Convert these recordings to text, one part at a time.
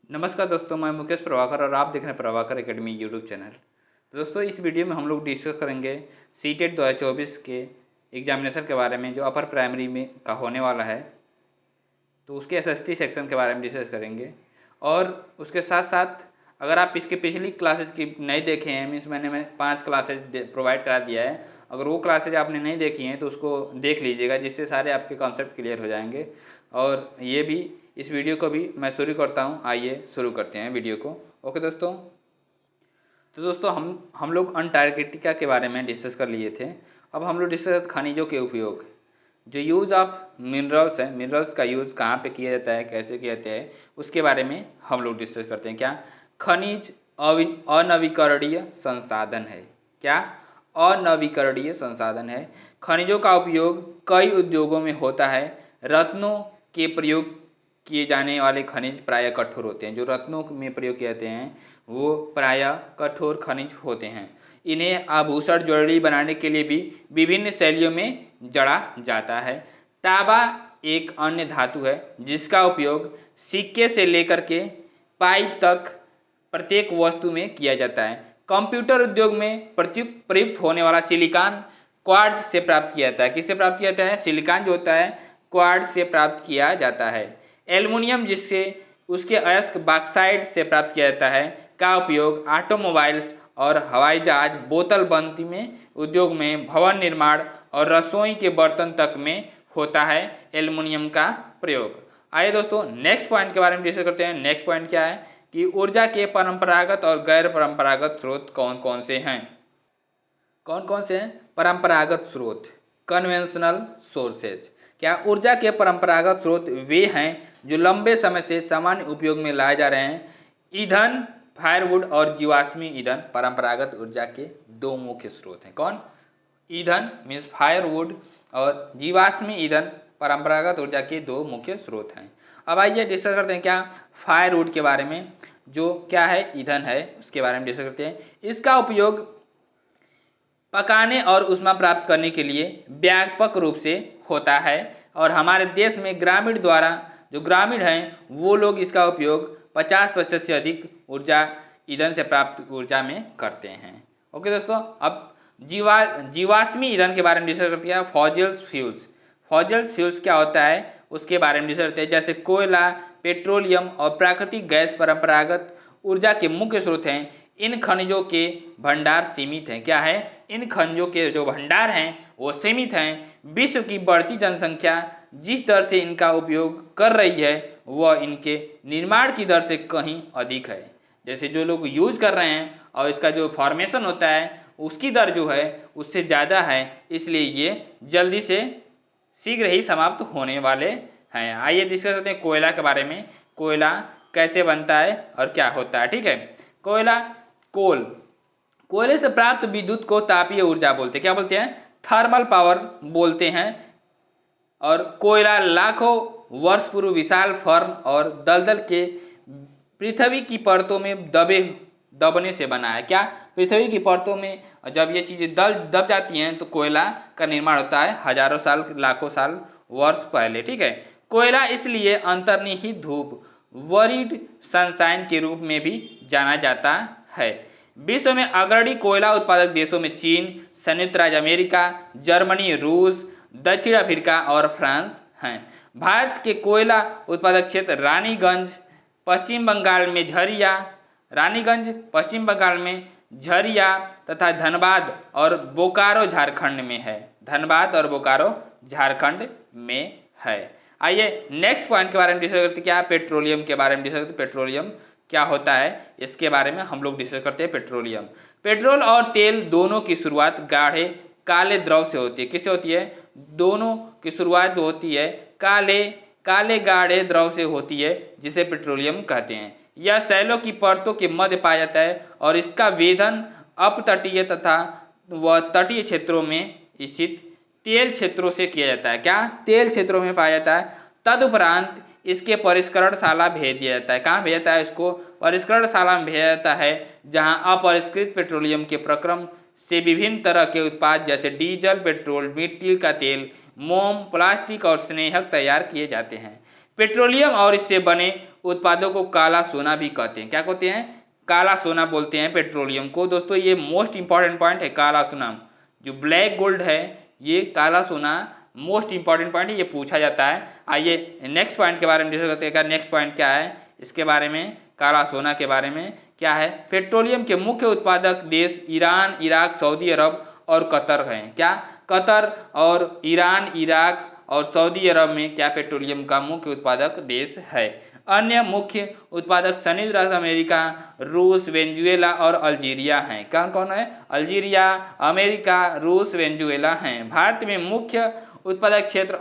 नमस्कार दोस्तों, मैं मुकेश प्रभाकर और आप देख रहे हैं प्रभाकर एकेडमी यूट्यूब चैनल। तो दोस्तों, इस वीडियो में हम लोग डिस्कस करेंगे सीटेट 2024 के एग्जामिनेशन के बारे में जो अपर प्राइमरी में का होने वाला है। तो उसके एसएसटी सेक्शन के बारे में डिस्कस करेंगे और उसके साथ साथ अगर आप इसके पिछली क्लासेज की नहीं देखे हैं, मीन्स मैंने 5 क्लासेज प्रोवाइड करा दिया है। अगर वो क्लासेज आपने नहीं देखी हैं तो उसको देख लीजिएगा, जिससे सारे आपके कॉन्सेप्ट क्लियर हो जाएंगे। और ये भी इस वीडियो को भी मैं शुरू करता हूँ। आइए शुरू करते हैं वीडियो को। ओके दोस्तों, तो दोस्तों हम लोग अंटार्कटिका के बारे में डिस्कस कर लिए थे। अब हम लोग डिस्कस खनिजों के उपयोग, जो यूज़ ऑफ मिनरल्स है, मिनरल्स का यूज़ कहाँ पे किया जाता है, कैसे किया जाता है, उसके बारे में हम लोग डिस्कस करते हैं। क्या खनिज अनवीकरणीय संसाधन है? क्या अनवीकरणीय संसाधन है? खनिजों का उपयोग कई उद्योगों में होता है। रत्नों के प्रयोग किए जाने वाले खनिज प्रायः कठोर होते हैं। जो रत्नों में प्रयोग किए जाते हैं वो प्रायः कठोर खनिज होते हैं। इन्हें आभूषण ज्वेलरी बनाने के लिए भी विभिन्न शैलियों में जड़ा जाता है। तांबा एक अन्य धातु है जिसका उपयोग सिक्के से लेकर के पाइप तक प्रत्येक वस्तु में किया जाता है। कंप्यूटर उद्योग में प्रयुक्त होने वाला सिलिकॉन क्वार्ट्ज से प्राप्त किया जाता है। किससे प्राप्त किया जाता है? सिलिकॉन जो होता है क्वार्ट्ज से प्राप्त किया जाता है। एल्युमिनियम, जिससे उसके अयस्क बॉक्साइड से प्राप्त किया जाता है, का उपयोग ऑटोमोबाइल्स और हवाई जहाज, बोतल बंदी में उद्योग में, भवन निर्माण और रसोई के बर्तन तक में होता है एल्युमिनियम का प्रयोग। आइए दोस्तों नेक्स्ट पॉइंट के बारे में डिस्कस करते हैं। नेक्स्ट पॉइंट क्या है कि ऊर्जा के परंपरागत और गैर परंपरागत स्रोत कौन कौन से हैं? कौन कौन से हैं परंपरागत स्रोत? Conventional sources. क्या ऊर्जा के परंपरागत स्रोत वे हैं जो लंबे समय से सामान्य उपयोग में लाए जा रहे हैं। ईंधन, फायरवुड और जीवाश्मी ईंधन परंपरागत ऊर्जा के दो मुख्य स्रोत हैं। कौन? ईंधन मीन्स फायरवुड और जीवाश्मी ईंधन परंपरागत ऊर्जा के दो मुख्य स्रोत हैं। अब आइए डिस्कस करते हैं क्या फायरवुड के बारे में, जो क्या है, ईंधन है, उसके बारे में डिस्कस करते हैं। इसका उपयोग पकाने और ऊष्मा प्राप्त करने के लिए व्यापक रूप से होता है और हमारे देश में ग्रामीण द्वारा, जो ग्रामीण हैं वो लोग इसका उपयोग 50% से अधिक ऊर्जा ईंधन से प्राप्त ऊर्जा में करते हैं। ओके दोस्तों, अब जीवाश्मी ईंधन के बारे में डिस्कस करते हैं। Fossils fuels. फॉसिल्स फ्यूल्स क्या होता है उसके बारे में डिस्कस करते हैं। जैसे कोयला, पेट्रोलियम और प्राकृतिक गैस परंपरागत ऊर्जा के मुख्य स्रोत हैं। इन खनिजों के भंडार सीमित हैं। क्या है? इन खनिजों के जो भंडार हैं वो सीमित हैं। विश्व की बढ़ती जनसंख्या जिस दर से इनका उपयोग कर रही है वह इनके निर्माण की दर से कहीं अधिक है। जैसे जो लोग यूज कर रहे हैं और इसका जो फॉर्मेशन होता है उसकी दर जो है उससे ज़्यादा है, इसलिए ये जल्दी से शीघ्र ही समाप्त होने वाले हैं। आइए डिस्कस करते हैं कोयला के बारे में। कोयला कैसे बनता है और क्या होता है? ठीक है, कोयला, कोयले से प्राप्त विद्युत को तापीय ऊर्जा बोलते हैं। क्या बोलते हैं? थर्मल पावर बोलते हैं। और कोयला लाखों वर्ष पूर्व विशाल फर्न और दलदल के पृथ्वी की परतों में दबने से बना है। क्या? पृथ्वी की परतों में जब ये चीजें दब जाती हैं तो कोयला का निर्माण होता है हजारों साल, लाखों साल, वर्ष पहले। ठीक है, कोयला इसलिए अंतर्निहित धूप, वरीड सनशाइन के रूप में भी जाना जाता है। विश्व में अग्रणी कोयला उत्पादक देशों में चीन, संयुक्त राज्य अमेरिका, जर्मनी, रूस, दक्षिण अफ्रीका और फ्रांस हैं। भारत के कोयला उत्पादक क्षेत्र रानीगंज पश्चिम बंगाल में झरिया तथा धनबाद और बोकारो झारखंड में है। धनबाद और बोकारो झारखंड में है। आइए नेक्स्ट पॉइंट के बारे में डिस्कस करते हैं। क्या? पेट्रोलियम के बारे में डिस्कस करते हैं। पेट्रोलियम क्या होता है इसके बारे में हम लोग डिस्कस करते हैं। पेट्रोल और तेल दोनों की शुरुआत गाढ़े काले द्रव से होती है। किससे होती है? दोनों की शुरुआत जो होती है काले गाढ़े द्रव से होती है, जिसे पेट्रोलियम कहते हैं। यह शैलों की परतों के मध्य पाया जाता है और इसका वेधन अपतटीय तथा व तटीय क्षेत्रों में स्थित तेल क्षेत्रों से किया जाता है। क्या? तेल क्षेत्रों में पाया जाता है। तदुपरांत इसके परिष्करणशाला भेज दिया जाता है। कहाँ भेजा जाता है? इसको परिष्करणशाला में भेजा जाता है, जहाँ अपरिष्कृत पेट्रोलियम के प्रक्रम से विभिन्न तरह के उत्पाद जैसे डीजल, पेट्रोल, मिट्टी का तेल, मोम, प्लास्टिक और स्नेहक तैयार किए जाते हैं। पेट्रोलियम और इससे बने उत्पादों को काला सोना भी कहते हैं। क्या कहते हैं? काला सोना बोलते हैं पेट्रोलियम को। दोस्तों ये मोस्ट इंपॉर्टेंट पॉइंट है, काला सोना। जो ब्लैक गोल्ड है ये काला सोना मोस्ट इंपॉर्टेंट पॉइंट है, ये पूछा जाता है। आइए नेक्स्ट पॉइंट के बारे में डिस्कस करते हैं। नेक्स्ट पॉइंट क्या है इसके बारे में, काला सोना के बारे में क्या है? पेट्रोलियम के मुख्य उत्पादक देश ईरान, इराक, सऊदी अरब और कतर हैं। क्या? कतर और ईरान, इराक और सऊदी अरब में क्या पेट्रोलियम का मुख्य उत्पादक देश है। अन्य मुख्य उत्पादक संयुक्त राष्ट्र अमेरिका, रूस, वेनेजुएला और अल्जीरिया हैं। कौन कौन है? अल्जीरिया, अमेरिका, रूस, वेनेजुएला हैं। भारत में मुख्य उत्पादक क्षेत्र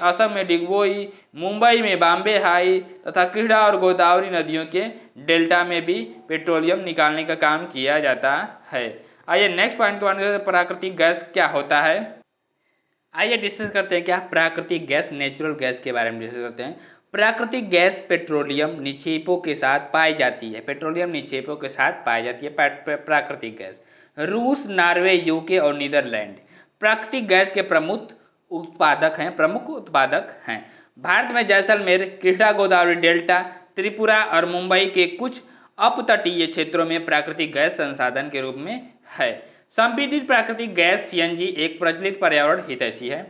असम में डिगबोई, मुंबई में बॉम्बे हाई तथा कृष्णा और गोदावरी नदियों के डेल्टा में भी पेट्रोलियम निकालने का काम किया जाता है। आइए नेक्स्ट पॉइंट के बारे में, प्राकृतिक गैस क्या होता है। आइए डिस्कस करते हैं क्या प्राकृतिक गैस, नेचुरल गैस के बारे में डिस्कस करते हैं। प्राकृतिक गैस पेट्रोलियम निक्षेपों के साथ पाई जाती है। पेट्रोलियम निक्षेपों के साथ पाई जाती है प्राकृतिक गैस। रूस, नॉर्वे, यूके और नीदरलैंड प्राकृतिक गैस के प्रमुख उत्पादक हैं। भारत में जैसलमेर, कृष्णा गोदावरी डेल्टा, त्रिपुरा और मुंबई के कुछ अपतटीय क्षेत्रों में प्राकृतिक गैस संसाधन के रूप में है। संपीड़ित प्राकृतिक गैस सीएनजी एक प्रचलित पर्यावरण हितैषी है।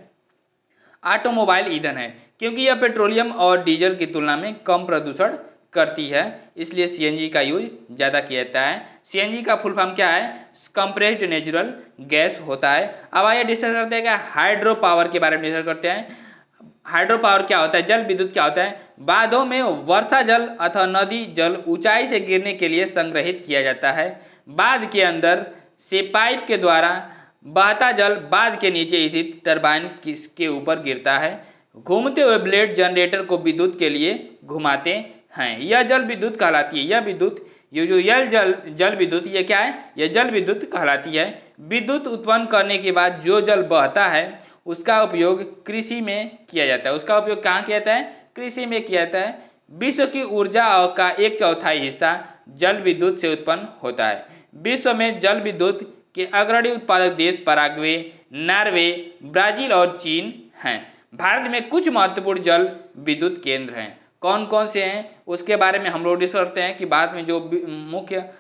ऑटोमोबाइल ईंधन है क्योंकि यह पेट्रोलियम और डीजल की तुलना में कम प्रदूषण करती है, इसलिए सीएनजी का यूज ज़्यादा किया जाता है। सीएनजी का फुल फॉर्म क्या है? कंप्रेस्ड नेचुरल गैस होता है। अब आइए डिस्कस करते हैं क्या हाइड्रो पावर के बारे में डिस्कस करते हैं। हाइड्रो पावर क्या होता है? जल विद्युत क्या होता है? बांधों में वर्षा जल अथवा नदी जल ऊंचाई से गिरने के लिए संग्रहित किया जाता है। बांध के अंदर से पाइप के द्वारा बहता जल बांध के नीचे स्थित टरबाइन के ऊपर गिरता है। घूमते हुए ब्लेड जनरेटर को विद्युत के लिए घुमाते हैं। यह जल विद्युत कहलाती है। यह विद्युत, ये जो जल विद्युत, ये क्या है? यह जल विद्युत कहलाती है। विद्युत उत्पन्न करने के बाद जो जल बहता है उसका उपयोग कृषि में किया जाता है। उसका उपयोग कहाँ किया जाता है? कृषि में किया जाता है। विश्व की ऊर्जा का 1/4 हिस्सा जल विद्युत से उत्पन्न होता है। विश्व में जल विद्युत के अग्रणी उत्पादक देश पराग्वे, नॉर्वे, ब्राजील और चीन हैं। भारत में कुछ महत्वपूर्ण जल विद्युत केंद्र हैं। कौन कौन से हैं उसके बारे में हम लोग डिस्कस करते हैं कि बाद में जो मुख्य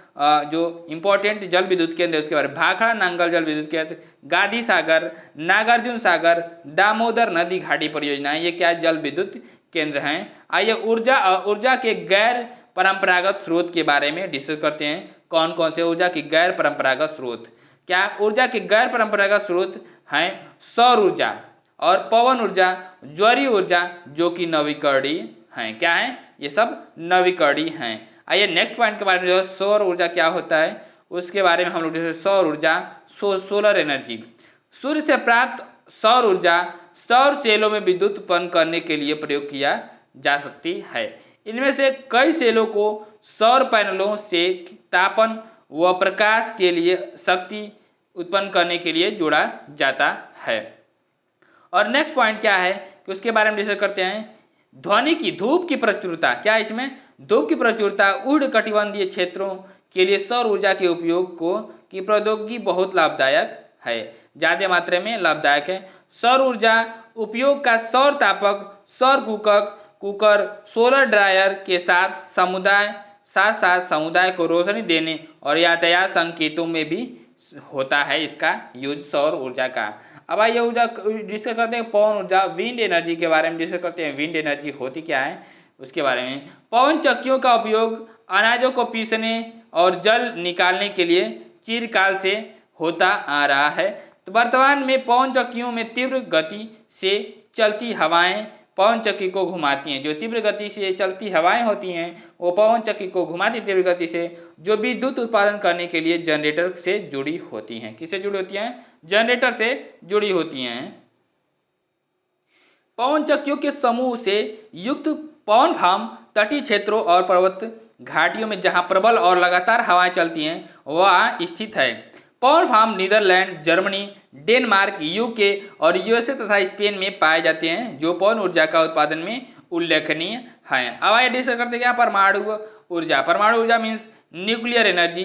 जो इंपॉर्टेंट जल विद्युत केंद्र है उसके बारे में। भाखड़ा नांगल जल विद्युत केंद्र, गांधी सागर, नागार्जुन सागर, दामोदर नदी घाटी परियोजनाएं, ये क्या जल विद्युत केंद्र हैं। आइए ऊर्जा के गैर परंपरागत स्रोत के बारे में डिस्कस करते हैं। कौन कौन से ऊर्जा की गैर परंपरागत स्रोत? क्या ऊर्जा के गैर परंपरागत स्रोत हैं? सौर ऊर्जा और पवन ऊर्जा, ज्वारीय ऊर्जा जो कि नवीकरणीय हैं। क्या है? ये सब नवीकरणीय हैं। आइए नेक्स्ट पॉइंट के बारे में, जो सौर ऊर्जा क्या होता है उसके बारे में हम लोग जैसे सौर ऊर्जा, सोलर एनर्जी। सूर्य से प्राप्त सौर ऊर्जा सौर सेलों में विद्युत उत्पन्न करने के लिए प्रयोग किया जा सकती है। इनमें से कई सेलों को सौर पैनलों से तापन व प्रकाश के लिए शक्ति उत्पन्न करने के लिए जोड़ा जाता है। और नेक्स्ट पॉइंट क्या है कि उसके बारे में डिस्कस करते हैं। ध्वनि की धूप की प्रचुरता, क्या इसमें? धूप की प्रचुरता उष्णकटिबंधीय क्षेत्रों के लिए सौर ऊर्जा के उपयोग की प्रौद्योगिकी बहुत लाभदायक है, ज्यादा मात्रा में लाभदायक है। सौर ऊर्जा उपयोग का सौर तापक, सौर कुकर, सोलर ड्रायर के साथ साथ समुदाय को रोशनी देने और यातायात संकेतों में भी होता है इसका यूज सौर ऊर्जा का। अब आइए ऊर्जा डिस्कस करते हैं पवन ऊर्जा, विंड एनर्जी के बारे में डिस्कस करते हैं। विंड एनर्जी होती क्या है उसके बारे में। पवन चक्कियों का उपयोग अनाजों को पीसने और जल निकालने के लिए चिरकाल से होता आ रहा है। तो वर्तमान में पवन चक्कियों में तीव्र गति से चलती हवाएं पवन चक्की को घुमाती हैं। जो तीव्र गति से चलती हवाएं होती हैं वो पवन चक्की को घुमाती तीव्र गति से, जो विद्युत उत्पादन करने के लिए जनरेटर से जुड़ी होती हैं। किससे जुड़ी होती हैं? जनरेटर से जुड़ी होती हैं। पवन चक्कियों के समूह से युक्त पवन फार्म तटीय क्षेत्रों और पर्वत घाटियों में जहां प्रबल और लगातार हवाएं चलती हैं वहां स्थित है। पवन farm Netherlands, Germany, Denmark, UK और यूएसए तथा स्पेन में पाए जाते हैं, जो पवन ऊर्जा का उत्पादन में उल्लेखनीय हैं। अब आइए डिस्कस करते हैं क्या परमाणु ऊर्जा। परमाणु ऊर्जा मीन्स न्यूक्लियर एनर्जी।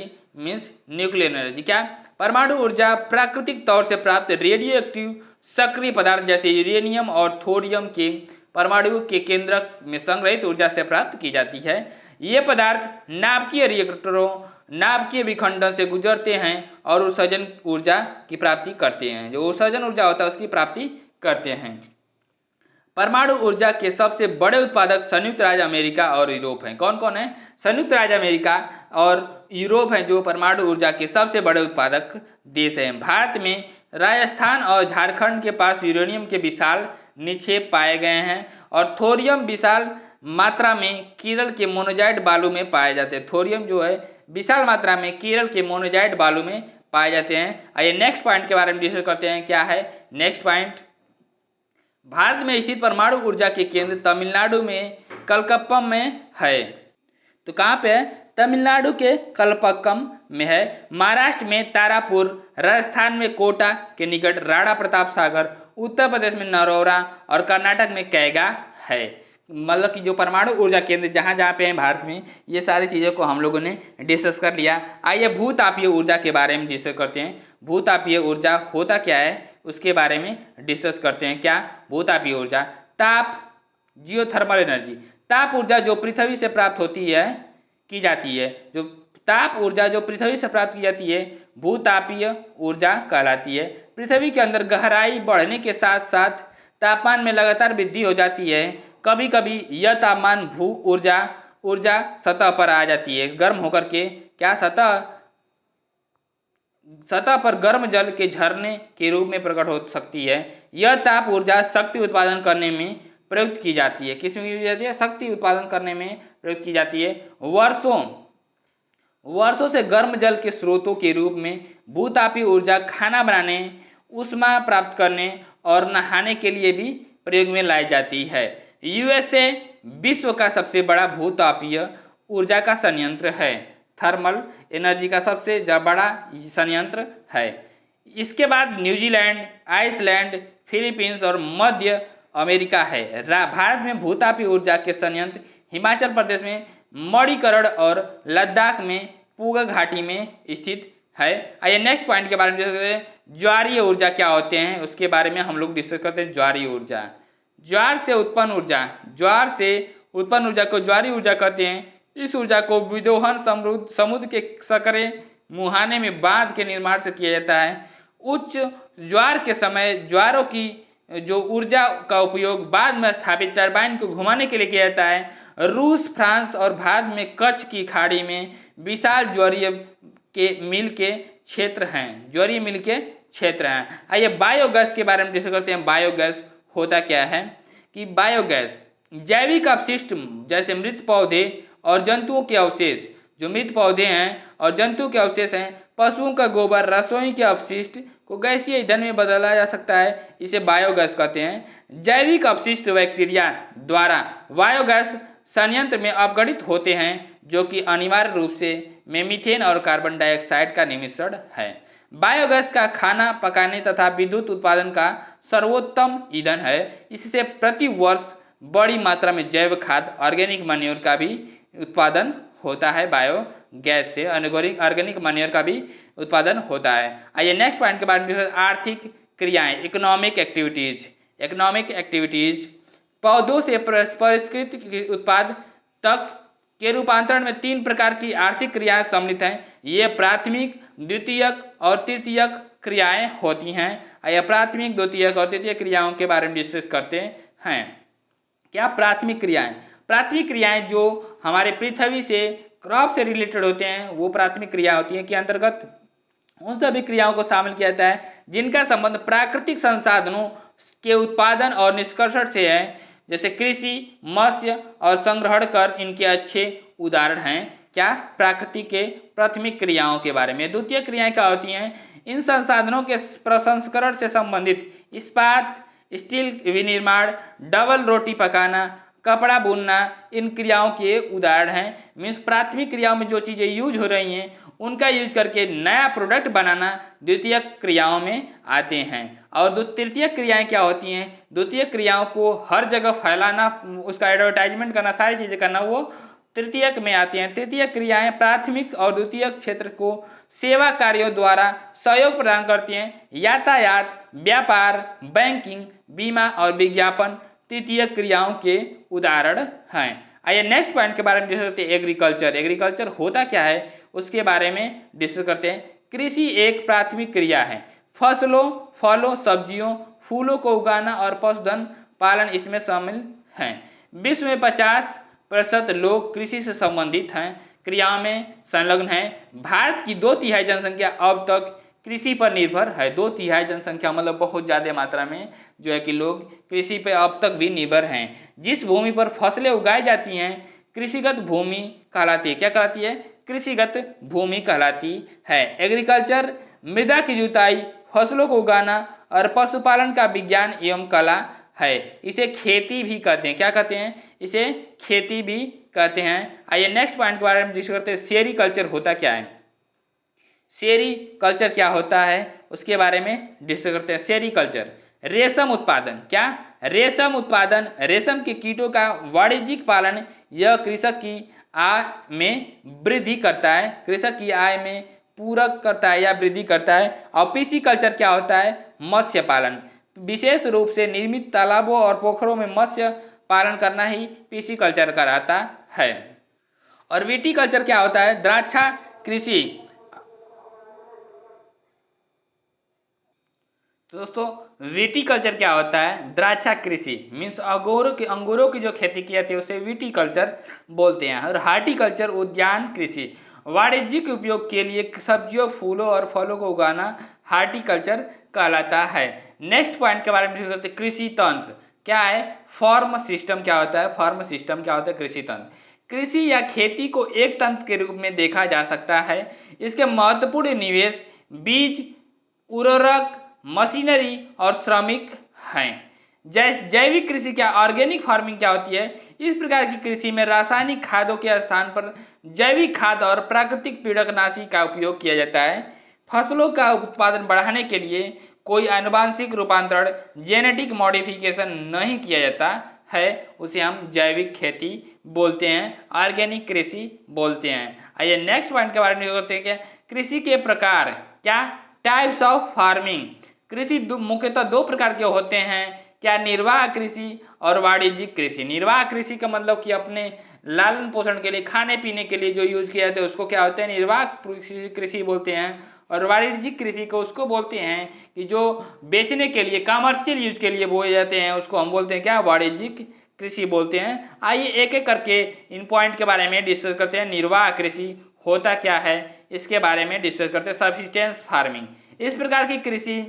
क्या? परमाणु ऊर्जा प्राकृतिक तौर से प्राप्त रेडियो एक्टिव सक्रिय पदार्थ जैसे यूरेनियम और थोरियम के परमाणु के केंद्रक में संग्रहित ऊर्जा से प्राप्त की जाती है। ये पदार्थ नाभिकीय रिएक्टरों नाभिकीय विखंडन से गुजरते हैं और उत्सर्जन ऊर्जा की प्राप्ति करते हैं। जो उत्सर्जन ऊर्जा होता है उसकी प्राप्ति करते हैं। परमाणु ऊर्जा के सबसे बड़े उत्पादक संयुक्त राज्य अमेरिका और यूरोप हैं। कौन कौन है? संयुक्त राज्य अमेरिका और यूरोप हैं जो परमाणु ऊर्जा के सबसे बड़े उत्पादक देश हैं। भारत में राजस्थान और झारखंड के पास यूरेनियम के विशाल निक्षेप पाए गए हैं और थोरियम विशाल मात्रा में केरल के मोनोजाइट बालू में पाए जाते हैं। थोरियम जो है विशाल मात्रा में केरल के मोनोजाइट बालू में पाए जाते हैं। आइए नेक्स्ट पॉइंट के बारे में डिस्कस करते हैं। क्या है नेक्स्ट पॉइंट? भारत में स्थित परमाणु ऊर्जा के केंद्र तमिलनाडु में कलकप्पम में है। तो कहाँ पे है? तमिलनाडु के कलपक्कम में है। महाराष्ट्र में तारापुर, राजस्थान में कोटा के निकट राणा प्रताप सागर, उत्तर प्रदेश में नरौरा और कर्नाटक में कैगा है। मतलब कि जो परमाणु ऊर्जा केंद्र जहाँ जहाँ पे हैं भारत में, ये सारी चीज़ों को हम लोगों ने डिस्कस कर लिया। आइए भूतापीय ऊर्जा के बारे में डिस्कस करते हैं। भूतापीय ऊर्जा होता क्या है उसके बारे में डिस्कस करते हैं। क्या भूतापीय ऊर्जा? ताप, जियोथर्मल एनर्जी, ताप ऊर्जा जो पृथ्वी से प्राप्त होती है की जाती है। जो ताप ऊर्जा जो पृथ्वी से प्राप्त की जाती है भूतापीय ऊर्जा कहलाती है। पृथ्वी के अंदर गहराई बढ़ने के साथ साथ तापमान में लगातार वृद्धि हो जाती है। कभी कभी यह तापमान भू ऊर्जा सतह पर आ जाती है, गर्म होकर के क्या सतह पर गर्म जल के झरने के रूप में प्रकट हो सकती है। यह ताप ऊर्जा शक्ति उत्पादन करने में प्रयुक्त की जाती है। किस में की जाती है? शक्ति उत्पादन करने में प्रयुक्त की जाती है। वर्षों से गर्म जल के स्रोतों के रूप में भूतापीय ऊर्जा खाना बनाने, ऊष्मा प्राप्त करने और नहाने के लिए भी प्रयोग में लाई जाती है। यूएसए विश्व का सबसे बड़ा भूतापीय ऊर्जा का संयंत्र है। थर्मल एनर्जी का सबसे बड़ा संयंत्र है। इसके बाद न्यूजीलैंड, आइसलैंड, फिलीपींस और मध्य अमेरिका है। भारत में भूतापीय ऊर्जा के संयंत्र हिमाचल प्रदेश में मणिकरण और लद्दाख में पूगा घाटी में स्थित है। आइए नेक्स्ट पॉइंट के बारे में डिस्कस करते हैं। ज्वारीय ऊर्जा क्या होते हैं उसके बारे में हम लोग डिस्कस करते हैं। ज्वारीय ऊर्जा, ज्वार से उत्पन्न ऊर्जा को ज्वारीय ऊर्जा कहते हैं। इस ऊर्जा को विदोहन समुद्र के सकरे मुहाने में बांध के निर्माण से किया जाता है। उच्च ज्वार के समय ज्वारों की जो ऊर्जा का उपयोग बाद में स्थापित टरबाइन को घुमाने के लिए किया जाता है। रूस, फ्रांस और भारत में कच्छ की खाड़ी में विशाल ज्वारीय मिल के क्षेत्र हैं। आइए बायोगैस के बारे में डिस्कस करते हैं। बायोगैस होता क्या है कि बायोगैस जैविक अपशिष्ट जैसे मृत पौधे और जंतुओं के अवशेष, जो मृत पौधे हैं और जंतु के अवशेष हैं, पशुओं का गोबर, रसोई के अपशिष्ट को गैसीय ईंधन में बदला जा सकता है। इसे बायोगैस कहते हैं। जैविक अपशिष्ट बैक्टीरिया द्वारा बायोगैस संयंत्र में अपघटित होते हैं जो कि अनिवार्य रूप से मीथेन और कार्बन डाइऑक्साइड का निमिश्रण है। बायोगैस का खाना पकाने तथा विद्युत उत्पादन का सर्वोत्तम ईंधन है। इससे प्रति वर्ष बड़ी मात्रा में जैव खाद, ऑर्गेनिक मैन्योर का भी उत्पादन होता है। बायोगैस से ऑर्गेनिक मैन्योर का भी उत्पादन होता है। आइए नेक्स्ट पॉइंट के बारे में आर्थिक क्रियाएं, इकोनॉमिक एक्टिविटीज पौधों से परिष्कृत उत्पाद तक के रूपांतरण में 3 प्रकार की आर्थिक क्रियाएं सम्मिलित हैं। ये प्राथमिक, द्वितीयक और तृतीयक क्रियाएं होती हैं। आइए प्राथमिक, द्वितीयक और तृतीयक क्रियाओं के बारे में डिस्कस करते हैं। क्या प्राथमिक क्रियाएं जो हमारे पृथ्वी से क्रॉप से रिलेटेड होते हैं वो प्राथमिक क्रिया होती है। के अंतर्गत उन सभी क्रियाओं को शामिल किया जाता है जिनका संबंध प्राकृतिक संसाधनों के उत्पादन और निष्कर्षण से है, जैसे कृषि, मत्स्य और संग्रहण कर इनके अच्छे उदाहरण हैं। क्या? प्राकृतिक के प्राथमिक क्रियाओं के बारे में। द्वितीय क्रियाएं क्या होती हैं? इन संसाधनों के प्रसंस्करण से संबंधित इस्पात, स्टील विनिर्माण, डबल रोटी पकाना, कपड़ा बुनना इन क्रियाओं के उदाहरण हैं। मीन्स प्राथमिक क्रियाओं में जो चीज़ें यूज हो रही हैं उनका यूज करके नया प्रोडक्ट बनाना द्वितीय क्रियाओं में आते हैं। और तृतीय क्रियाएं क्या होती हैं? द्वितीय क्रियाओं को हर जगह फैलाना, उसका एडवर्टाइजमेंट करना, सारी चीज़ें करना वो तृतीयक में आती हैं। तृतीय क्रियाएं प्राथमिक और द्वितीय क्षेत्र को सेवा कार्यों द्वारा सहयोग प्रदान करती हैं। यातायात, व्यापार, बैंकिंग, बीमा और विज्ञापन तृतीय क्रियाओं के उदाहरण हैं। आइए नेक्स्ट पॉइंट के बारे में डिस्कस करते हैं, एग्रीकल्चर। एग्रीकल्चर होता क्या है उसके बारे में डिस्कस करते हैं। कृषि एक प्राथमिक क्रिया है। फसलों, फलों, सब्जियों, फूलों को उगाना और पशुधन पालन इसमें शामिल हैं। विश्व में 50% लोग कृषि से संबंधित हैं, क्रियाओं में संलग्न हैं। भारत की 2/3 जनसंख्या अब तक कृषि पर निर्भर है। 2/3 जनसंख्या मतलब बहुत ज़्यादा मात्रा में जो है कि लोग कृषि पर अब तक भी निर्भर हैं। जिस भूमि पर फसलें उगाई जाती हैं कृषिगत भूमि कहलाती है। क्या कहलाती है? कृषिगत भूमि कहलाती है। एग्रीकल्चर मृदा की जुताई, फसलों को उगाना और पशुपालन का विज्ञान एवं कला है। इसे खेती भी कहते हैं। क्या कहते हैं? इसे खेती भी कहते हैं। आइए नेक्स्ट पॉइंट के बारे में डिस्कस करते हैं, सेरीकल्चर होता क्या है। सेरीकल्चर क्या होता है उसके बारे में डिस्कस करते हैं। सेरीकल्चर रेशम उत्पादन। क्या? रेशम उत्पादन, रेशम के कीटों का वाणिज्यिक पालन। यह कृषक की आय में वृद्धि करता है, कृषक की आय में पूरक करता है या वृद्धि करता है। और पिसीकल्चर क्या होता है? मत्स्य पालन। विशेष रूप से निर्मित तालाबों और पोखरों में मत्स्य पालन करना ही पिसीकल्चर कहलाता है। और विटीकल्चर क्या होता है? द्राक्षा कृषि। तो दोस्तों विटीकल्चर क्या होता है? द्राक्षा कृषि मीन्स अंगूरों की जो खेती की जाती है उसे विटीकल्चर बोलते हैं। और हार्टिकल्चर उद्यान कृषि, वाणिज्यिक उपयोग के लिए सब्जियों, फूलों और फलों को उगाना हार्टिकल्चर कहलाता है। नेक्स्ट पॉइंट के बारे में डिस्कस करते हैं, कृषि तंत्र क्या है? फार्म सिस्टम क्या होता है? फार्म सिस्टम क्या होता है? कृषि तंत्र। कृषि या खेती को एक तंत्र के रूप में देखा जा सकता है। इसके महत्वपूर्ण निवेश बीज, उर्वरक, मशीनरी और श्रमिक हैं। जैविक कृषि क्या, ऑर्गेनिक फार्मिंग क्या होती है? इस प्रकार की कृषि में रासायनिक खादों के स्थान पर जैविक खाद और प्राकृतिक पीड़कनाशी का उपयोग किया जाता है। फसलों का उत्पादन बढ़ाने के लिए कोई आनुवांशिक रूपांतरण, जेनेटिक मॉडिफिकेशन नहीं किया जाता है, उसे हम जैविक खेती बोलते हैं, ऑर्गेनिक कृषि बोलते हैं। आइए नेक्स्ट पॉइंट के बारे में करते हैं, क्या कृषि के प्रकार, क्या टाइप्स ऑफ फार्मिंग। कृषि मुख्यतः 2 प्रकार के होते हैं, क्या निर्वाह कृषि और वाणिज्यिक कृषि। निर्वाह कृषि का मतलब कि अपने लालन पोषण के लिए, खाने पीने के लिए जो यूज किया जाता है उसको क्या होते हैं? निर्वाह कृषि बोलते हैं। और वाणिज्यिक कृषि को उसको बोलते हैं कि जो बेचने के लिए, कमर्शियल यूज के लिए बोए जाते हैं उसको हम बोलते हैं क्या? वाणिज्यिक कृषि बोलते हैं। आइए एक एक करके इन पॉइंट के बारे में डिस्कस करते हैं। निर्वाह कृषि होता क्या है इसके बारे में डिस्कस करते हैं। सब्सिस्टेंस फार्मिंग, इस प्रकार की कृषि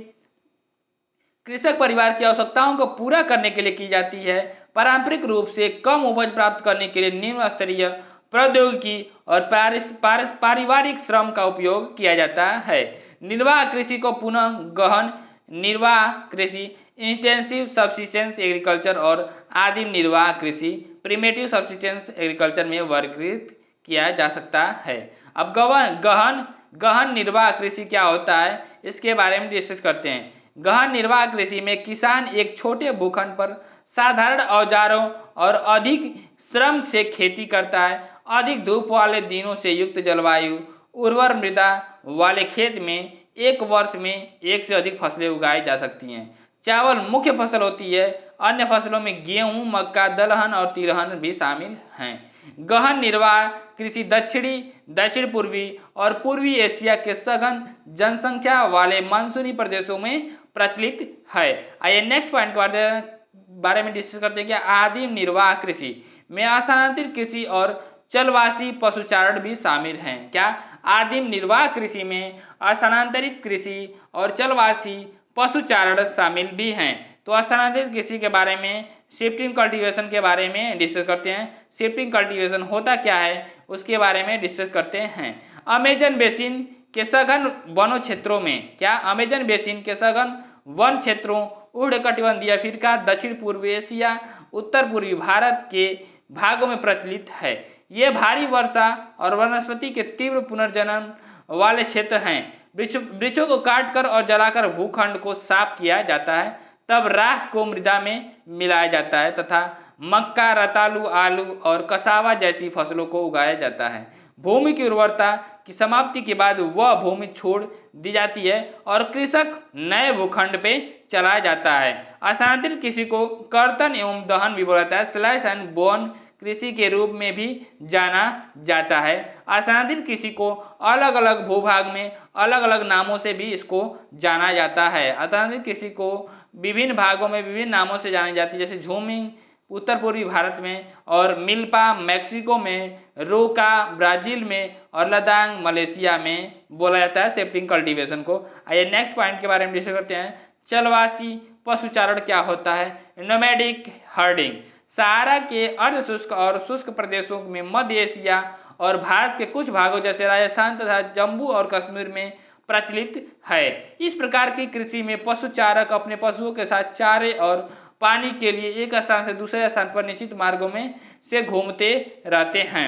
कृषक परिवार की आवश्यकताओं को पूरा करने के लिए की जाती है। पारंपरिक रूप से कम उपज प्राप्त करने के लिए निम्न स्तरीय प्रौद्योगिकी और पारिवारिक श्रम का उपयोग किया जाता है। निर्वाह कृषि को पुनः गहन निर्वाह कृषि, इंटेंसिव सब्सिस्टेंस एग्रीकल्चर और आदिम निर्वाह कृषि, प्रिमेटिव सब्सिस्टेंस एग्रीकल्चर में वर्गीकृत किया जा सकता है। अब गहन निर्वाह कृषि क्या होता है इसके बारे में डिस्कस करते हैं। गहन निर्वाह कृषि में किसान एक छोटे भूखंड पर साधारण औजारों और अधिक श्रम से खेती करता है। अधिक धूप वाले दिनों से युक्त जलवायु, उर्वर मृदा वाले खेत में एक वर्ष में 1 से अधिक फसलें उगाई जा सकती हैं। चावल मुख्य फसल होती है, अन्य फसलों में गेहूं, मक्का, दलहन और तिलहन भी शामिल हैं। गहन निर्वाह कृषि दक्षिण पूर्वी और पूर्वी एशिया के सघन जनसंख्या वाले मानसूनी प्रदेशों में प्रचलित है। आइए नेक्स्ट पॉइंट के बारे में डिस्कस करते हैं, कि आदिम निर्वाह कृषि में स्थानांतरित कृषि और चलवासी पशुचारण भी शामिल हैं। क्या? आदिम निर्वाह कृषि में स्थानांतरित कृषि और चलवासी पशुचारण शामिल भी हैं। तो स्थानांतरित कृषि के बारे में, शिफ्टिंग कल्टीवेशन के बारे में डिस्कस करते हैं। शिफ्टिंग कल्टीवेशन होता क्या है उसके बारे में डिस्कस करते हैं। अमेजन बेसिन के सघन वनों क्षेत्रों में, क्या अमेजन बेसिन के सघन वन क्षेत्रों, उष्णकटिबंधीय अफ्रीका, दक्षिण पूर्व एशिया, उत्तर पूर्वी भारत के भागों में प्रचलित है। ये भारी वर्षा और वनस्पति के तीव्र पुनर्जनन वाले क्षेत्र हैं। वृक्षों को काटकर और जलाकर भूखंड को साफ किया जाता है, तब राख को मृदा में मिलाया जाता है तथा मक्का, रतालू, आलू और कसावा जैसी फसलों को उगाया जाता है। भूमि की उर्वरता की समाप्ति के बाद वह भूमि छोड़ दी जाती है और कृषक नए भूखंड पे चलाया जाता है। स्थानांतरित कृषि को कर्तन एवं दहन भी बोला जाता है। स्लैश एंड बर्न कृषि के रूप में भी जाना जाता है। स्थानांतरित कृषि को अलग अलग भूभाग में अलग अलग नामों से भी इसको जाना जाता है। स्थानांतरित कृषि को विभिन्न भागों में विभिन्न नामों से जानी जाती है, जैसे झूमिंग उत्तर पूर्वी भारत में, और मिल्पा मैक्सिको में, रोका ब्राजील में, और लदांग मलेशिया में बोला जाता है सेफ्टिंग कल्टीवेशन को। आइए नेक्स्ट पॉइंट के बारे में डिस्कस करते हैं। चलवासी पशुचारण क्या होता है? नोमैडिक हर्डिंग सहारा के अर्ध शुष्क और शुष्क प्रदेशों में, मध्य एशिया और भारत के कुछ भागों जैसे राजस्थान तथा जम्मू और कश्मीर में प्रचलित है। इस प्रकार की कृषि में पशुचारक अपने पशुओं के साथ चारे और पानी के लिए एक स्थान से दूसरे स्थान पर निश्चित मार्गों में से घूमते रहते हैं।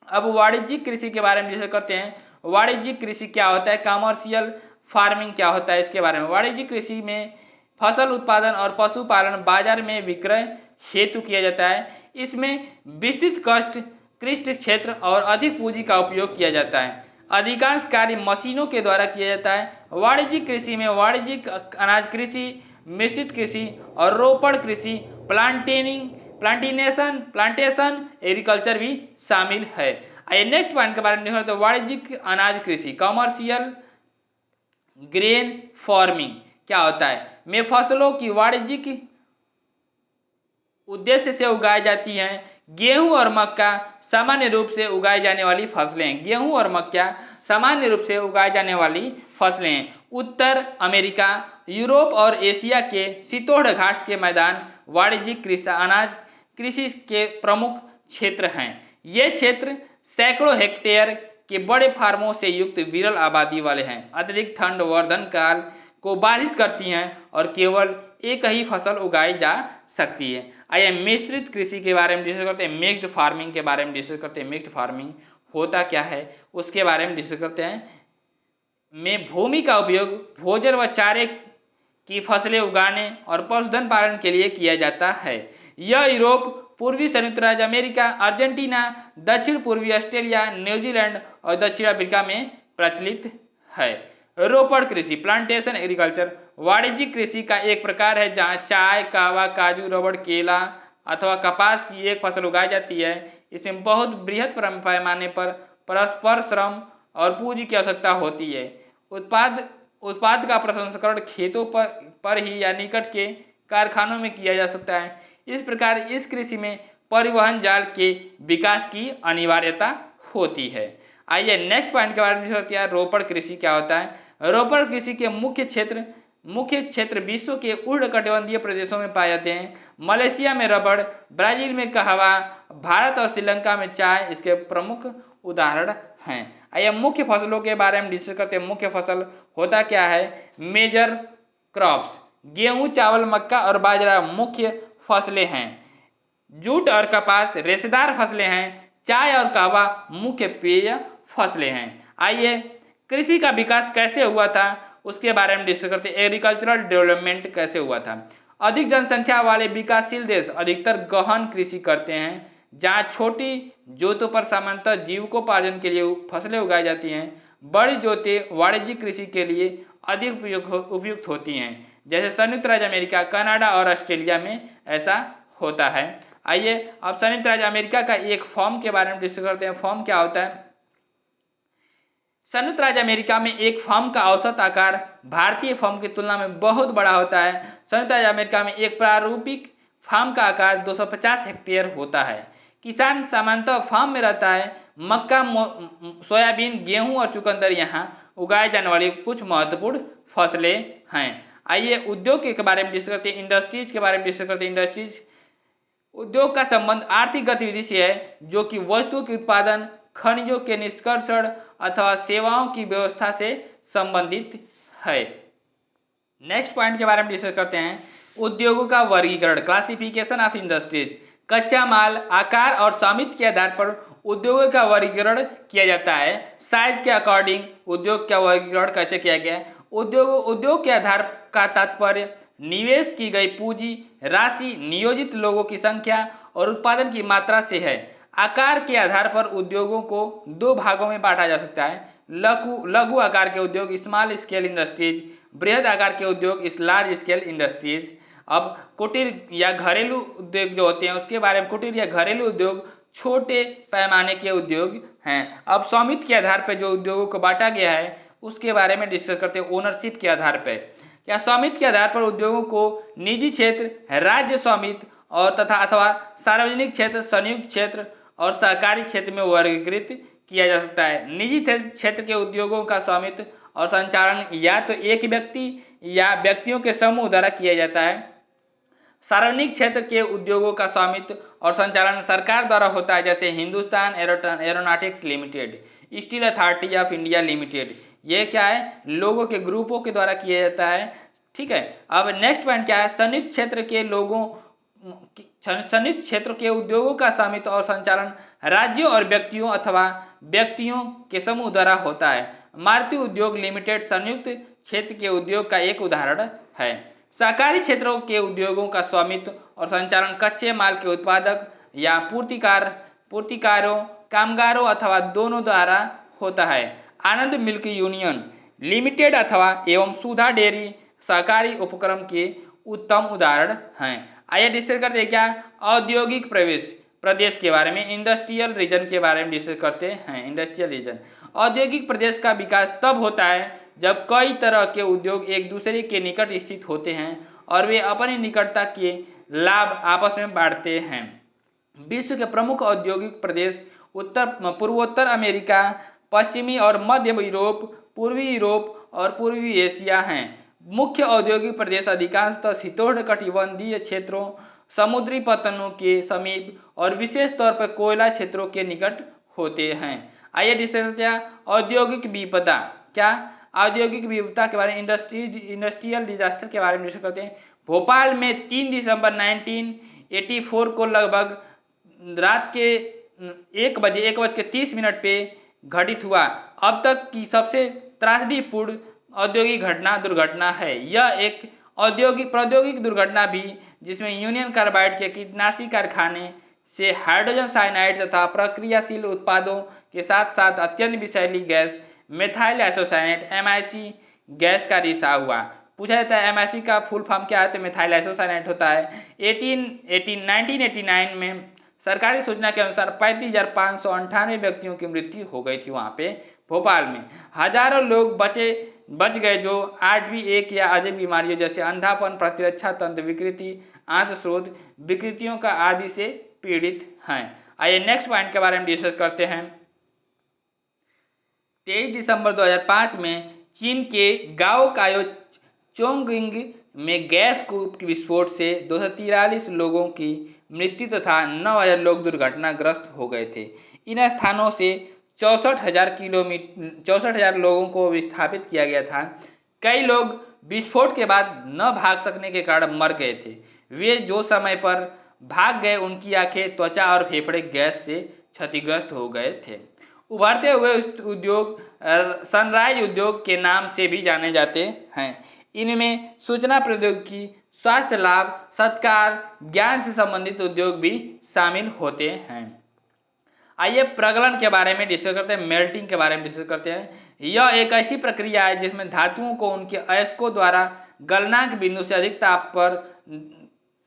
अब वाणिज्यिक कृषि के बारे में डिस्कस करते हैं। वाणिज्यिक कृषि क्या होता है? कमर्शियल फार्मिंग क्या होता है, इसके बारे में। वाणिज्यिक कृषि में फसल उत्पादन और पशुपालन बाजार में विक्रय हेतु किया जाता है। इसमें विस्तृत कृषि क्षेत्र और अधिक पूंजी का उपयोग किया जाता है। अधिकांश कार्य मशीनों के द्वारा किया जाता है। वाणिज्यिक कृषि में वाणिज्यिक अनाज कृषि, मिश्रित कृषि और रोपण कृषि, प्लांटेशन एग्रीकल्चर भी शामिल है। आइए नेक्स्ट पॉइंट के बारे में देखते हैं। वाणिज्यिक अनाज कृषि कमर्शियल ग्रेन फार्मिंग क्या होता है? में फसलों की वाणिज्यिक उद्देश्य से उगाई जाती हैं। गेहूं और मक्का सामान्य रूप से उगाई जाने वाली फसलें। गेहूं और मक्का सामान्य रूप से उगाई जाने वाली फसलें। उत्तर अमेरिका, यूरोप और एशिया के शीतोष्ण घास के मैदान वाणिज्यिक अनाज कृषि के प्रमुख क्षेत्र हैं। ये क्षेत्र सैकड़ों हेक्टेयर के बड़े फार्मों से युक्त विरल आबादी वाले हैं। अत्यधिक ठंड वर्धन काल को बाधित करती हैं और केवल एक ही फसल उगाई जा सकती है। आइए मिश्रित कृषि के बारे में डिस्कस करते हैं। मिक्स्ड फार्मिंग के बारे में डिस्कस करते हैं। मिक्स्ड फार्मिंग होता क्या है उसके बारे में डिस्कस करते हैं। में भूमि का उपयोग भोजन व चारे की फसलें उगाने और पशुधन पालन के लिए किया जाता है। यह यूरोप, पूर्वी संयुक्त राज्य अमेरिका, अर्जेंटीना, दक्षिण पूर्वी ऑस्ट्रेलिया, न्यूजीलैंड और दक्षिण अफ्रीका में प्रचलित है। रोपण कृषि प्लांटेशन एग्रीकल्चर वाणिज्यिक कृषि का एक प्रकार है जहां चाय, कावा, काजू, रबड़, केला अथवा कपास की एक फसल उगाई जाती है। इसमें बहुत बृहद पैमाने पर परस्पर श्रम और पूंजी की आवश्यकता होती है। उत्पाद का प्रसंस्करण खेतों पर ही या निकट के कारखानों में किया जा सकता है। इस प्रकार इस कृषि में परिवहन जाल के विकास की अनिवार्यता होती है। आइए नेक्स्ट पॉइंट के बारे में डिस्कस किया। रोपण कृषि क्या होता है? रोपण कृषि के मुख्य क्षेत्र विश्व के उष्णकटिबंधीय प्रदेशों में पाए जाते हैं। मलेशिया में रबड़, ब्राजील में कहवा, भारत और श्रीलंका में चाय इसके प्रमुख उदाहरण हैं। आइए मुख्य फसलों के बारे में डिस्कस करते हैं। मुख्य फसल होता क्या है? मेजर क्रॉप्स गेहूं, चावल, मक्का और बाजरा मुख्य फसलें हैं। जूट और कपास रेशेदार फसलें हैं। चाय और कहवा मुख्य पेय फसलें हैं। आइए कृषि का विकास कैसे हुआ था उसके बारे में डिस्कस करते हैं। एग्रीकल्चरल डेवलपमेंट कैसे हुआ था? अधिक जनसंख्या वाले विकासशील देश अधिकतर गहन कृषि करते हैं, जहां छोटी जोतों पर सामान्यतः जीविकोपार्जन के लिए फसलें उगाई जाती हैं। बड़ी जोतें वाणिज्यिक कृषि के लिए अधिक उपयुक्त होती हैं, जैसे संयुक्त राज्य अमेरिका, कनाडा और ऑस्ट्रेलिया में ऐसा होता है। आइए अब संयुक्त राज्य अमेरिका का एक फॉर्म के बारे में डिस्कस करते हैं। फॉर्म क्या होता है? संयुक्त राज्य अमेरिका में एक फॉर्म का औसत आकार भारतीय फॉर्म की तुलना में बहुत बड़ा होता है। संयुक्त राज्य अमेरिका में एक प्रारूपिक फार्म का आकार 250 हेक्टेयर होता है। किसान सामान्यतः फार्म में रहता है। मक्का, सोयाबीन, गेहूं और चुकंदर यहाँ उगाए जाने वाली कुछ महत्वपूर्ण फसलें हैं। आइए उद्योग के बारे में डिस्कस करते हैं। इंडस्ट्रीज के बारे में डिस्कस करते हैं। इंडस्ट्रीज उद्योग का संबंध आर्थिक गतिविधि से है, जो कि वस्तुओं के उत्पादन, खनिजों के निष्कर्षण अथवा सेवाओं की व्यवस्था से संबंधित है। नेक्स्ट पॉइंट के बारे में डिस्कस करते हैं। उद्योगों का वर्गीकरण क्लासिफिकेशन ऑफ इंडस्ट्रीज। कच्चा माल, आकार और स्वामित्व के आधार पर उद्योगों का वर्गीकरण किया जाता है। साइज के अकॉर्डिंग उद्योग का वर्गीकरण कैसे किया गया है? उद्योग के आधार का तात्पर्य निवेश की गई पूंजी राशि, नियोजित लोगों की संख्या और उत्पादन की मात्रा से है। आकार के आधार पर उद्योगों को दो भागों में बांटा जा सकता है। लघु आकार के उद्योग स्मॉल स्केल इंडस्ट्रीज, बृहद आकार के उद्योग इस लार्ज स्केल इंडस्ट्रीज। अब कुटीर या घरेलू उद्योग जो होते हैं उसके बारे में, कुटीर या घरेलू उद्योग छोटे पैमाने के उद्योग हैं। अब स्वामित्व के आधार पर जो उद्योगों को बांटा गया है उसके बारे में डिस्कस करते हैं। ओनरशिप के आधार पर, क्या स्वामित्व के आधार पर उद्योगों को निजी क्षेत्र, राज्य स्वामित्व और तथा अथवा सार्वजनिक क्षेत्र, संयुक्त क्षेत्र और सहकारी क्षेत्र में वर्गीकृत किया जा सकता है। निजी क्षेत्र के उद्योगों का स्वामित्व और संचालन या तो एक व्यक्ति या व्यक्तियों के समूह द्वारा किया जाता है। सार्वजनिक क्षेत्र के उद्योगों का स्वामित्व और संचालन सरकार द्वारा होता है, जैसे Hindustan aeronautics limited, steel authority of India limited. ये क्या है, लोगों के ग्रुपों के द्वारा किया जाता है। ठीक है, अब नेक्स्ट पॉइंट क्या है, संयुक्त क्षेत्र के संयुक्त क्षेत्र के उद्योगों का स्वामित्व और संचालन राज्यों और व्यक्तियों अथवा व्यक्तियों के समूह द्वारा होता है। मारुति उद्योग लिमिटेड संयुक्त क्षेत्र के उद्योग का एक उदाहरण है। सहकारी क्षेत्रों के उद्योगों का स्वामित्व और संचालन कच्चे माल के उत्पादक या पूर्तिकारों, कामगारों अथवा दोनों द्वारा होता है। आनंद मिल्क यूनियन लिमिटेड अथवा एवं सुधा डेयरी सहकारी उपक्रम के उत्तम उदाहरण हैं। आइए डिस्कस करते हैं क्या, औद्योगिक प्रदेश के बारे में, इंडस्ट्रियल रीजन के बारे में डिस्कस करते हैं। इंडस्ट्रियल रीजन, औद्योगिक प्रदेश का विकास तब होता है जब कई तरह के उद्योग एक दूसरे के निकट स्थित होते हैं और वे अपनी निकटता के लाभ आपस में बांटते हैं। विश्व के प्रमुख औद्योगिक प्रदेश पूर्वोत्तर अमेरिका, पश्चिमी और मध्य यूरोप, पूर्वी यूरोप और पूर्वी एशिया हैं। मुख्य औद्योगिक प्रदेश अधिकांशतः शीतोष्णकटिबंधीय क्षेत्रों, समुद्री पत्तनों के समीप और विशेष तौर पर कोयला क्षेत्रों के निकट होते हैं। आइए डिस्कस करते हैं औद्योगिक विपदा। क्या, औद्योगिक विपदा के बारे में, इंडस्ट्रियल डिजास्टर के बारे में डिस्कस करते हैं। भोपाल में 3 दिसंबर 1984 को लगभग रात के 1:30 पे घटित हुआ अब तक की सबसे त्रासदीपूर्ण औद्योगिक दुर्घटना है। यह एक प्रौद्योगिक दुर्घटना भी जिसमें यूनियन कार्बाइड के कीटनाशी कारखाने से हाइड्रोजन साइनाइड तथा प्रक्रियाशील उत्पादों के साथ साथ अत्यंत विषैली gas methyl isocyanate MIC gas का रिसाव हुआ। पूछा जाता है MIC का फुल फॉर्म क्या है, तो मेथाइल आइसोसाइनेट होता है। 1989 में सरकारी सूचना के अनुसार 35,598 व्यक्तियों की मृत्यु हो गई थी वहाँ पे भोपाल में। हजारों लोग बच गए जो आज भी एक या अधिक बीमारियों जैसे अंधापन, प्रतिरक्षा तंत्र विकृति, आंतस्रोत विकृतियों का आदि से पीड़ित हैं। आइए नेक्स्ट पॉइंट के बारे में डिस्कस करते हैं। 23 दिसंबर 2005 में चीन के गाओ कायो चोंगगिंग में गैस कूप विस्फोट से 243 लोगों की मृत्यु तथा 9,000 लोग दुर्घटनाग्रस्त हो गए थे। इन स्थानों से 64,000 लोगों को विस्थापित किया गया था। कई लोग विस्फोट के बाद न भाग सकने के कारण मर गए थे। वे जो समय पर भाग गए उनकी आंखें, त्वचा और फेफड़े गैस से क्षतिग्रस्त हो गए थे। उभरते हुए उद्योग सनराइज उद्योग के नाम से भी जाने जाते हैं। इनमें सूचना प्रौद्योगिकी, स्वास्थ्य लाभ, सत्कार, ज्ञान से संबंधित उद्योग भी शामिल होते हैं। आइए प्रगलन के बारे में डिस्कस करते हैं, मेल्टिंग के बारे में डिस्कस करते हैं। यह एक ऐसी प्रक्रिया है जिसमें धातुओं को उनके अयस्कों द्वारा गलनांक बिंदु से अधिक ताप पर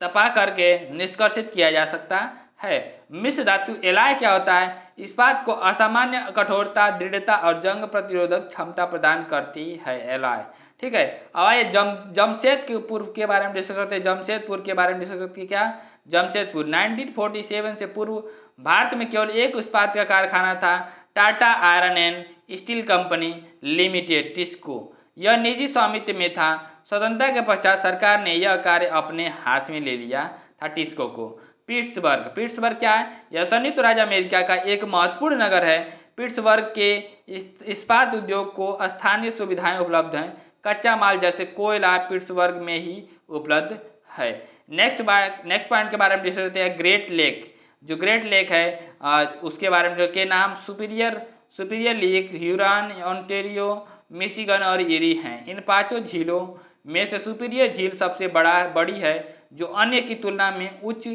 तपा करके निष्कर्षित किया जा सकता है। मिश्र धातु एलॉय क्या होता है, इस्पात को असामान्य कठोरता, दृढ़ता और जंग प्रतिरोधक क्षमता प्रदान करती है एलॉय। ठीक है, अब आइए जमशेदपुर के बारे में डिस्कस करते हैं। जमशेदपुर के बारे में डिस्कस करते हैं। क्या, जमशेदपुर 1947 से पूर्व भारत में केवल एक इस्पात का कारखाना था, Tata iron and steel company limited TISCO. यह निजी स्वामित्व में था। स्वतंत्रता के पश्चात सरकार ने यह कार्य अपने हाथ में ले लिया था टिस्को को। पिट्सबर्ग क्या है, यह संयुक्त राज्य अमेरिका का एक महत्वपूर्ण नगर है। पिट्सबर्ग के इस्पात उद्योग को स्थानीय सुविधाएं उपलब्ध हैं। कच्चा माल जैसे कोयला पिट्सबर्ग में ही उपलब्ध है। नेक्स्ट पॉइंट के बारे में डिस्कस करते हैं। ग्रेट लेक, जो ग्रेट लेक है उसके बारे में, जो के नाम superior lake, Huron, Ontario, Michigan और इरी हैं। इन 5 झीलों में से सुपीरियर झील सबसे बड़ी है, जो अन्य की तुलना में उच्च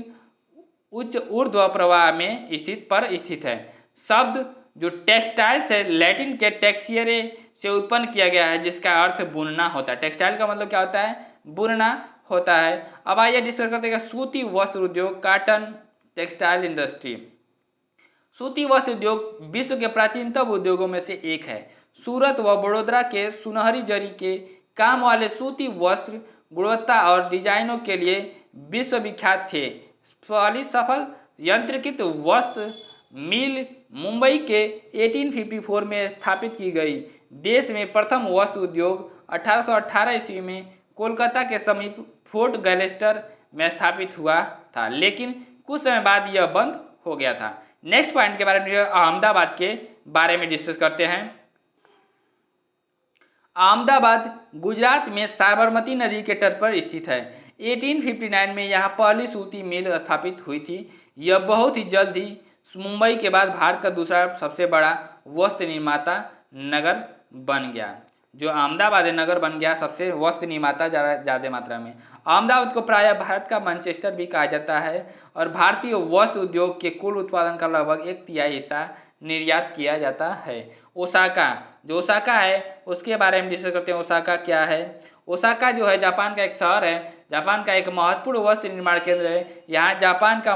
ऊर्ध्व प्रवाह में स्थित है। शब्द जो टेक्सटाइल्स है लैटिन के टेक्सियरे से उत्पन्न किया गया है, जिसका अर्थ बुनना होता है। टेक्सटाइल का मतलब क्या होता है? बुनना होता है। अब आइए डिस्कस करते हैं सूती वस्त्र उद्योग, कॉटन टेक्सटाइल इंडस्ट्री। सूती वस्त्र उद्योग विश्व के प्राचीनतम उद्योगों में से एक है। सूरत व बड़ौदा के सुनहरी जरी के काम वाले सूती वस्त्र गुणवत्ता और डिजाइनों के लिए विश्वविख्यात थे। पहली सफल यंत्रीकृत वस्त्र मिल मुंबई के 1854 में स्थापित की गई। देश में प्रथम वस्त्र उद्योग 1818 ईस्वी में कोलकाता के समीप फोर्ट गैलेस्टर में स्थापित हुआ था, लेकिन कुछ समय बाद यह बंद हो गया था। नेक्स्ट पॉइंट के बारे में अहमदाबाद के बारे में डिस्कस करते हैं। अहमदाबाद गुजरात में साबरमती नदी के तट पर स्थित है। 1859 में यहाँ पहली सूती मिल स्थापित हुई थी। यह बहुत ही जल्द ही मुंबई के बाद भारत का दूसरा सबसे बड़ा वस्त्र निर्माता नगर बन गया। जो अहमदाबाद नगर बन गया सबसे वस्त्र निर्माता ज़्यादा मात्रा में। अहमदाबाद को प्रायः भारत का मैनचेस्टर भी कहा जाता है और भारतीय वस्त्र उद्योग के कुल उत्पादन का लगभग 1/3 हिस्सा निर्यात किया जाता है। ओसाका, जो ओसाका है उसके बारे में डिस्कस करते हैं। ओसाका क्या है? ओसाका जो है जापान का एक शहर है, जापान का एक महत्वपूर्ण वस्त्र निर्माण केंद्र है। यहाँ जापान का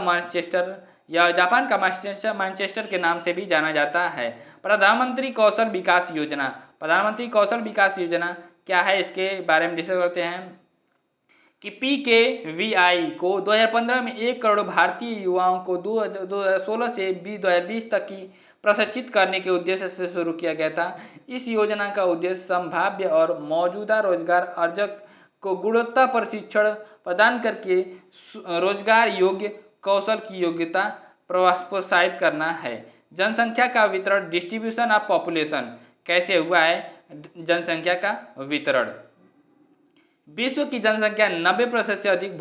मैनचेस्टर के नाम से भी जाना जाता है। प्रधानमंत्री कौशल विकास योजना, प्रधानमंत्री कौशल विकास योजना क्या है इसके बारे में डिस्कस करते हैं कि PKVI को 2015 में 1 करोड़ भारतीय युवाओं को 2016 से 2020 तक की प्रशिक्षित करने के उद्देश्य से शुरू किया गया था। इस योजना का उद्देश्य संभाव्य और मौजूदा रोजगार अर्जक को गुणवत्ता प्रशिक्षण प्रदान करके रोजगार योग्य कौशल की योग्यता प्रोत्साहित करना है। जनसंख्या का वितरण, डिस्ट्रीब्यूशन ऑफ पॉपुलेशन कैसे हुआ है? जनसंख्या का वितरण, विश्व की जनसंख्या 90% से अधिक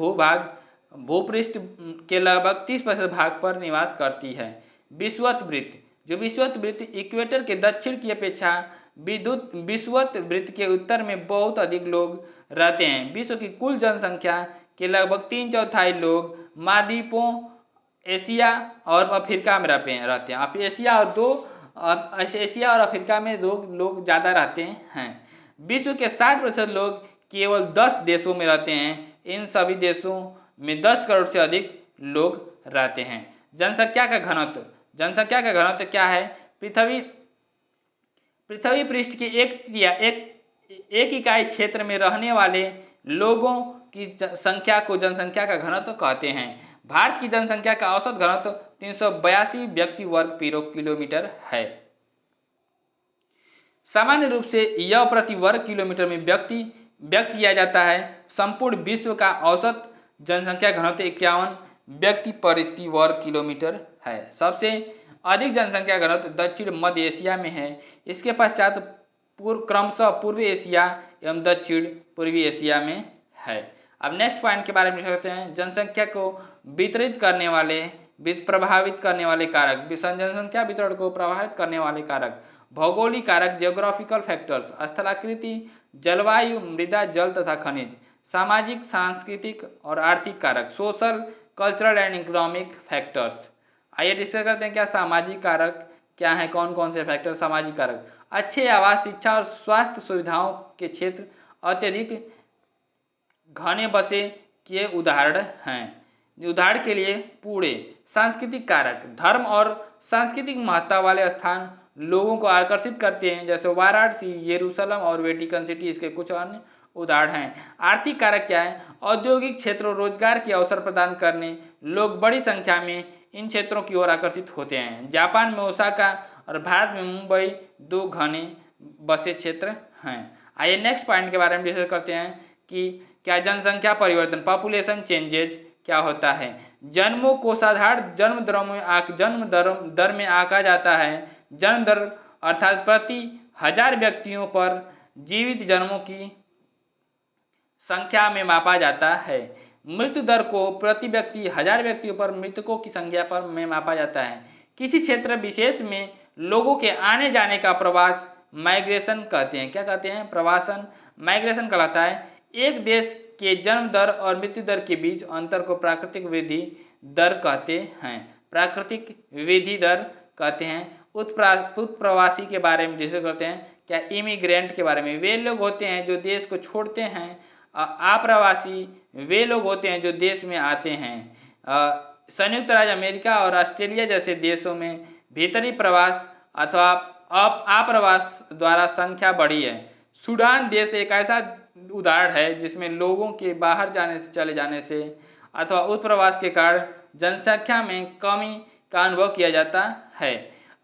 भूपृष्ठ के लगभग 30% भाग पर निवास करती है। विषुवत वृत्त, जो विषुवत वृत्त इक्वेटर के दक्षिण की अपेक्षा विषुवत वृत्त के उत्तर में बहुत अधिक लोग रहते हैं। विश्व की कुल जनसंख्या के लगभग 3/4 लोग महाद्वीपों एशिया और अफ्रीका में रहते हैं। अब एशिया और अफ्रीका में लोग ज़्यादा रहते हैं। विश्व के 60% लोग केवल 10 देशों में रहते हैं। इन सभी देशों में 10 करोड़ से अधिक लोग रहते हैं। जनसंख्या का घनत्व, जनसंख्या का घनत्व क्या है? पृथ्वी पृष्ठ की एक इकाई क्षेत्र में रहने वाले लोगों की संख्या को जनसंख्या का घनत्व कहते हैं। भारत की जनसंख्या का औसत घनत्व 382 व्यक्ति वर्ग किलोमीटर है। सामान्य रूप से यह प्रति वर्ग किलोमीटर में व्यक्त किया जाता है। संपूर्ण विश्व का औसत जनसंख्या घनत्व 51 व्यक्ति प्रति वर्ग किलोमीटर है। सबसे अधिक जनसंख्या घनत्व दक्षिण मध्य एशिया में है। इसके पश्चात क्रमशः पूर्व एशिया एवं दक्षिण पूर्वी एशिया में है। अब नेक्स्ट पॉइंट के बारे में देखते हैं। जनसंख्या को प्रभावित करने वाले कारक, जनसंख्या वितरण को प्रभावित करने वाले कारक, भौगोलिक कारक जियोग्राफिकल फैक्टर्स, स्थलाकृति, जलवायु, मृदा, जल तथा खनिज, सामाजिक, सांस्कृतिक और आर्थिक कारक, social, cultural and economic factors. आइए डिस्कस करते हैं क्या सामाजिक कारक क्या है, कौन कौन से फैक्टर सामाजिक कारक। अच्छे आवास, शिक्षा और स्वास्थ्य सुविधाओं के क्षेत्र अत्यधिक घने बसे के उदाहरण हैं। उदाहरण के लिए पूरे। सांस्कृतिक कारक, धर्म और सांस्कृतिक महत्ता वाले स्थान लोगों को आकर्षित करते हैं, जैसे वाराणसी, यरूशलेम और वेटिकन सिटी इसके कुछ अन्य उदाहरण हैं। आर्थिक कारक क्या है? औद्योगिक क्षेत्रों रोजगार के अवसर प्रदान करने लोग बड़ी संख्या में इन क्षेत्रों की ओर आकर्षित होते हैं। जापान में ओसाका और भारत में मुंबई 2 घने बसे क्षेत्र हैं। आइए नेक्स्ट पॉइंट के बारे में डिस्कस करते हैं कि क्या जनसंख्या परिवर्तन, पॉपुलेशन चेंजेज क्या होता है। जन्मों को साधारण जन्म दर में आंका जाता है। जन्म दर अर्थात प्रति 1000 व्यक्तियों पर जीवित जन्मों की संख्या में मापा जाता है। मृत्यु दर को प्रति व्यक्ति 1000 व्यक्तियों पर मृतकों की संख्या पर में मापा जाता है। किसी क्षेत्र विशेष में लोगों के आने जाने का प्रवास माइग्रेशन कहते हैं। क्या कहते हैं? प्रवासन, माइग्रेशन कहलाता है। एक देश के जन्म दर और मृत्यु दर के बीच अंतर को प्राकृतिक वृद्धि दर कहते हैं। प्राकृतिक वृद्धि दर कहते हैं। उत्प्रवासी के बारे में डिस्कस करते हैं क्या इमिग्रेंट के बारे में, वे लोग होते हैं जो देश को छोड़ते हैं। आप्रवासी वे लोग होते हैं जो देश में आते हैं। संयुक्त राज्य अमेरिका और ऑस्ट्रेलिया जैसे देशों में भीतरी प्रवास अथवा आप्रवास द्वारा संख्या बढ़ी है। सूडान देश एक ऐसा उदाहरण है जिसमें लोगों के बाहर जाने से चले जाने से अथवा उत्प्रवास के कारण जनसंख्या में कमी का अनुभव किया जाता है।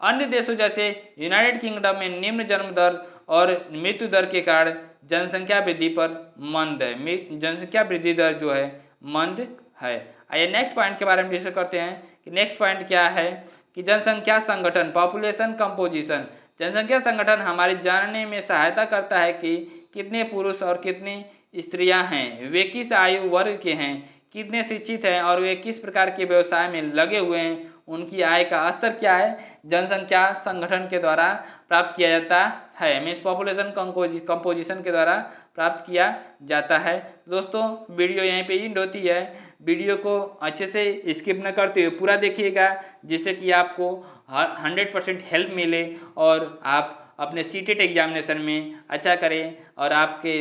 अन्य देशों जैसे यूनाइटेड किंगडम में निम्न जन्म दर और मृत्यु दर के कारण जनसंख्या वृद्धि पर मंद है, जनसंख्या वृद्धि दर जो है मंद है। आइए नेक्स्ट पॉइंट के बारे में डिस्कस करते हैं कि नेक्स्ट पॉइंट क्या है कि जनसंख्या संगठन, पॉपुलेशन कंपोजिशन। जनसंख्या संगठन हमारी जानने में सहायता करता है कि कितने पुरुष और कितनी स्त्रियां हैं, वे किस आयु वर्ग के हैं, कितने शिक्षित हैं और वे किस प्रकार के व्यवसाय में लगे हुए हैं, उनकी आय का स्तर क्या है, जनसंख्या संगठन के द्वारा प्राप्त किया जाता है। मीन्स पॉपुलेशन कंपोजिशन के द्वारा प्राप्त किया जाता है। दोस्तों वीडियो यहीं पे एंड होती है। वीडियो को अच्छे से स्किप न करते हुए पूरा देखिएगा जिससे कि आपको 100% हेल्प मिले और आप अपने सीटेट एग्जामिनेशन में अच्छा करें और आपके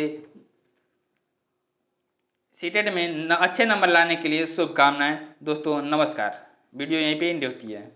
सीटेट में अच्छे नंबर लाने के लिए शुभकामनाएं। दोस्तों नमस्कार। वीडियो यहीं पे एंड होती है।